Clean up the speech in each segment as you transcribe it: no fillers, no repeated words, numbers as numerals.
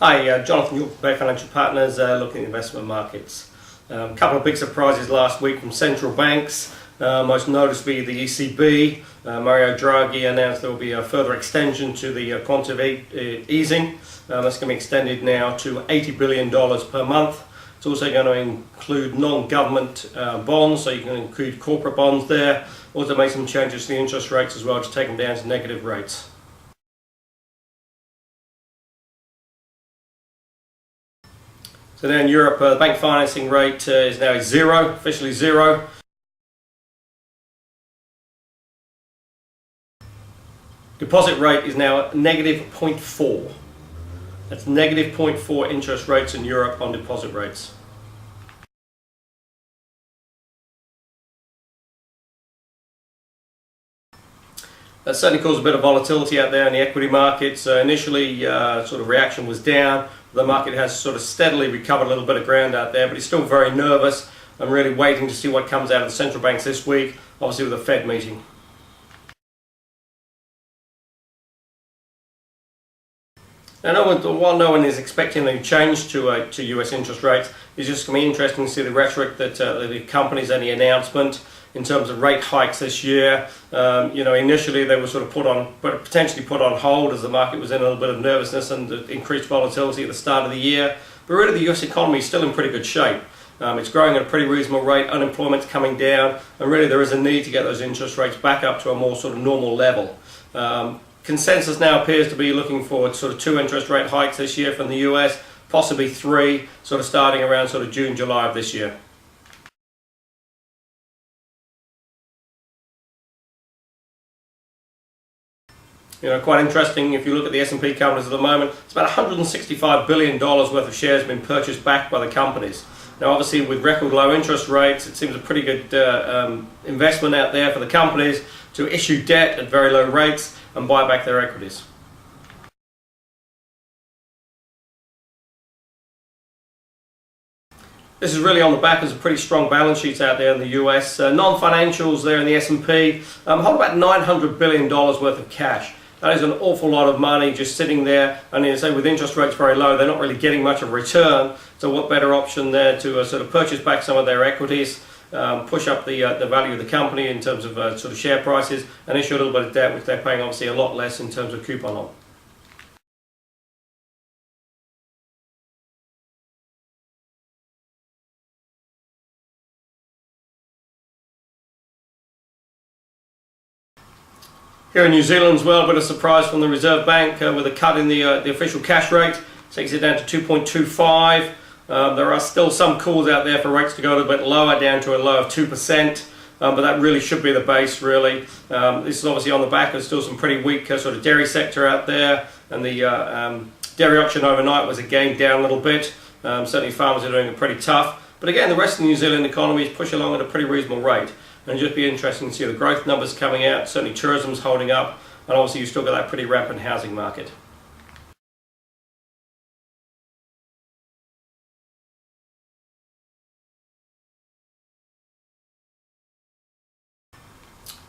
Hi, Jonathan York from Bay Financial Partners, looking at investment markets. A couple of big surprises last week from central banks, most noticeably the ECB. Mario Draghi announced there will be a further extension to the quantitative easing. That's going to be extended now to $80 billion per month. It's also going to include non-government bonds, so you can include corporate bonds there. Also make some changes to the interest rates as well to take them down to negative rates. So now in Europe, the bank financing rate is now zero, officially zero. Deposit rate is now negative 0.4. That's negative 0.4 interest rates in Europe on deposit rates. That certainly caused a bit of volatility out there in the equity markets. Initially, sort of reaction was down. The market has sort of steadily recovered a little bit of ground out there, but it's still very nervous. I'm really waiting to see what comes out of the central banks this week, obviously with the Fed meeting. Now, while no one is expecting any change to US interest rates, it's just going to be interesting to see the rhetoric that the companies and the announcement in terms of rate hikes this year. Initially they were sort of potentially put on hold as the market was in a little bit of nervousness and increased volatility at the start of the year. But really the US economy is still in pretty good shape. It's growing at a pretty reasonable rate, unemployment's coming down, and really there is a need to get those interest rates back up to a more sort of normal level. Consensus now appears to be looking for sort of 2 interest rate hikes this year from the US, possibly 3, sort of starting around sort of June, July of this year. Quite interesting, if you look at the S&P companies at the moment, it's about $165 billion worth of shares being purchased back by the companies. Now obviously with record low interest rates, it seems a pretty good investment out there for the companies to issue debt at very low rates and buy back their equities. This is really on the back of some pretty strong balance sheets out there in the US. Non-financials there in the S&P hold about $900 billion worth of cash. That is an awful lot of money just sitting there, and as I say, with interest rates very low, they're not really getting much of a return. So what better option there to sort of purchase back some of their equities, push up the value of the company in terms of sort of share prices, and issue a little bit of debt, which they're paying obviously a lot less in terms of coupon on. Here in New Zealand as well, a bit of surprise from the Reserve Bank with a cut in the official cash rate, takes it down to 2.25. There are still some calls out there for rates to go a little bit lower, down to a low of 2%, but that really should be the base really. This is obviously on the back of still some pretty weak sort of dairy sector out there, and the dairy auction overnight was again down a little bit. Certainly farmers are doing it pretty tough, but again the rest of the New Zealand economy is pushing along at a pretty reasonable rate. And it'll just be interesting to see the growth numbers coming out. Certainly tourism's holding up, and obviously you've still got that pretty rampant housing market.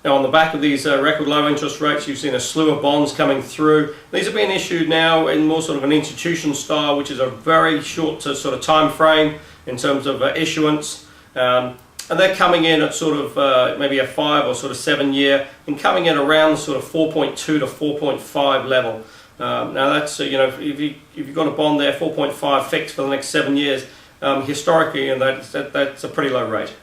Now on the back of these record low interest rates, you've seen a slew of bonds coming through. These are being issued now in more sort of an institution style, which is a very short sort of time frame in terms of issuance. And they're coming in at sort of maybe a 5 or sort of 7 year, and coming in around sort of 4.2 to 4.5 level. Now that's, if you've got a bond there, 4.5 fixed for the next 7 years, historically, and that's a pretty low rate.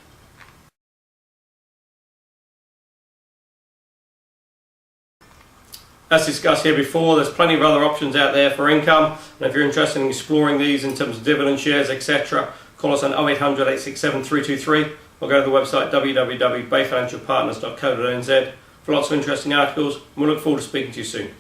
As discussed here before, there's plenty of other options out there for income, and if you're interested in exploring these in terms of dividend shares, etc., call us on 0800 867 323. Or go to the website www.bayfinancialpartners.co.nz for lots of interesting articles, and we look forward to speaking to you soon.